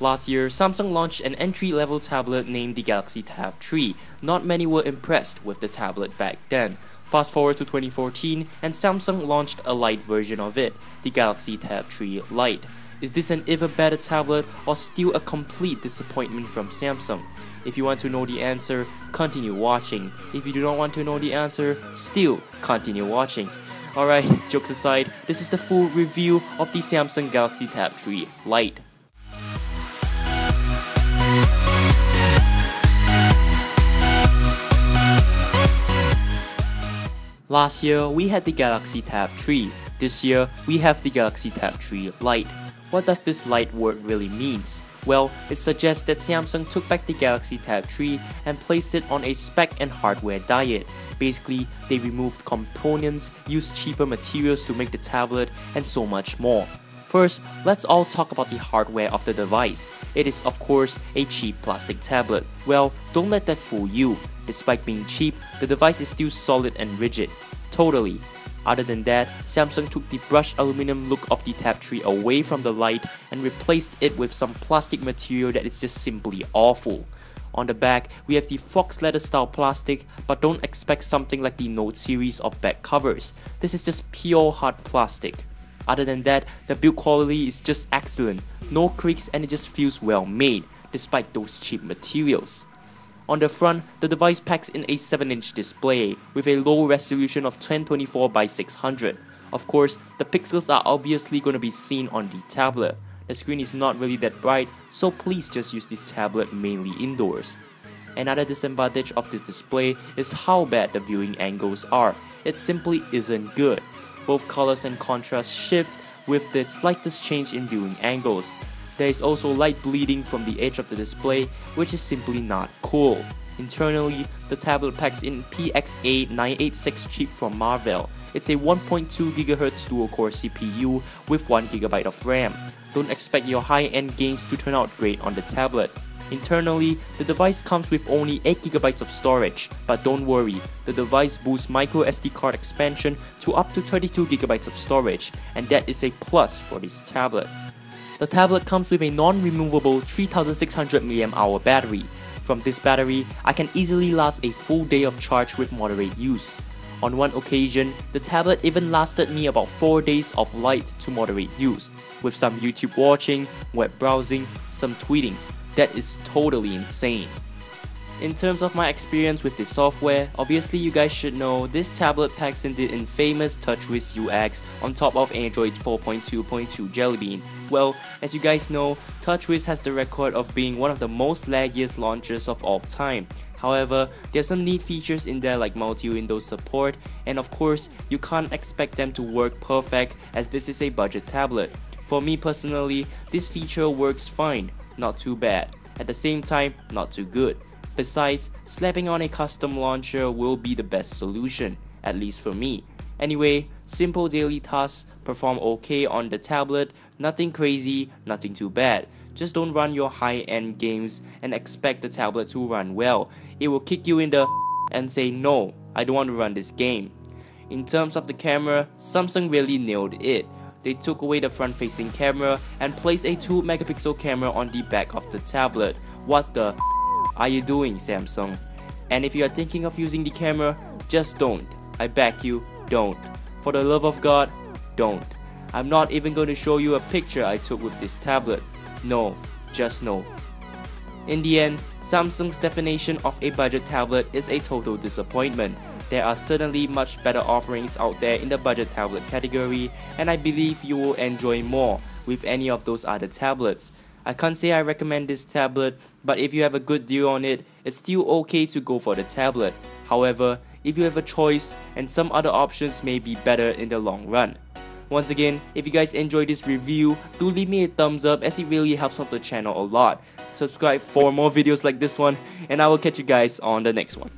Last year, Samsung launched an entry-level tablet named the Galaxy Tab 3. Not many were impressed with the tablet back then. Fast forward to 2014 and Samsung launched a Lite version of it, the Galaxy Tab 3 Lite. Is this an even better tablet or still a complete disappointment from Samsung? If you want to know the answer, continue watching. If you do not want to know the answer, still continue watching. Alright, jokes aside, this is the full review of the Samsung Galaxy Tab 3 Lite. Last year, we had the Galaxy Tab 3. This year, we have the Galaxy Tab 3 Lite. What does this Lite word really means? Well, it suggests that Samsung took back the Galaxy Tab 3 and placed it on a spec and hardware diet. Basically, they removed components, used cheaper materials to make the tablet, and so much more. First, let's all talk about the hardware of the device. It is of course a cheap plastic tablet. Well, don't let that fool you. Despite being cheap, the device is still solid and rigid. Totally. Other than that, Samsung took the brushed aluminum look of the Tab 3 away from the Lite and replaced it with some plastic material that is just simply awful. On the back, we have the fox leather style plastic, but don't expect something like the Note series of back covers. This is just pure hard plastic. Other than that, the build quality is just excellent, no creaks, and it just feels well made, despite those cheap materials. On the front, the device packs in a 7-inch display with a low resolution of 1024 by 600. Of course, the pixels are obviously going to be seen on the tablet. The screen is not really that bright, so please just use this tablet mainly indoors. Another disadvantage of this display is how bad the viewing angles are. It simply isn't good. Both colors and contrast shift with the slightest change in viewing angles. There is also light bleeding from the edge of the display, which is simply not cool. Internally, the tablet packs in PXA 986 chip from Marvell. It's a 1.2 GHz dual-core CPU with 1 GB of RAM. Don't expect your high-end games to turn out great on the tablet. Internally, the device comes with only 8 GB of storage, but don't worry, the device boosts microSD card expansion to up to 32 GB of storage, and that is a plus for this tablet. The tablet comes with a non-removable 3600 mAh battery. From this battery, I can easily last a full day of charge with moderate use. On one occasion, the tablet even lasted me about 4 days of light to moderate use, with some YouTube watching, web browsing, some tweeting. That is totally insane. In terms of my experience with this software, obviously you guys should know this tablet packs in the infamous TouchWiz UX on top of Android 4.2.2 Jelly Bean. Well, as you guys know, TouchWiz has the record of being one of the most laggiest launchers of all time. However, there are some neat features in there like multi-window support, and of course, you can't expect them to work perfect as this is a budget tablet. For me personally, this feature works fine, not too bad. At the same time, not too good. Besides, slapping on a custom launcher will be the best solution, at least for me. Anyway, simple daily tasks perform okay on the tablet, nothing crazy, nothing too bad. Just don't run your high-end games and expect the tablet to run well. It will kick you in the and say no, I don't want to run this game. In terms of the camera, Samsung really nailed it. They took away the front-facing camera and placed a 2-megapixel camera on the back of the tablet. What the are you doing, Samsung? And if you are thinking of using the camera, just don't. I beg you, don't. For the love of God, don't. I'm not even going to show you a picture I took with this tablet. No, just no. In the end, Samsung's definition of a budget tablet is a total disappointment. There are certainly much better offerings out there in the budget tablet category, and I believe you will enjoy more with any of those other tablets. I can't say I recommend this tablet, but if you have a good deal on it, it's still okay to go for the tablet. However, if you have a choice, and some other options may be better in the long run. Once again, if you guys enjoyed this review, do leave me a thumbs up as it really helps out the channel a lot. Subscribe for more videos like this one, and I will catch you guys on the next one.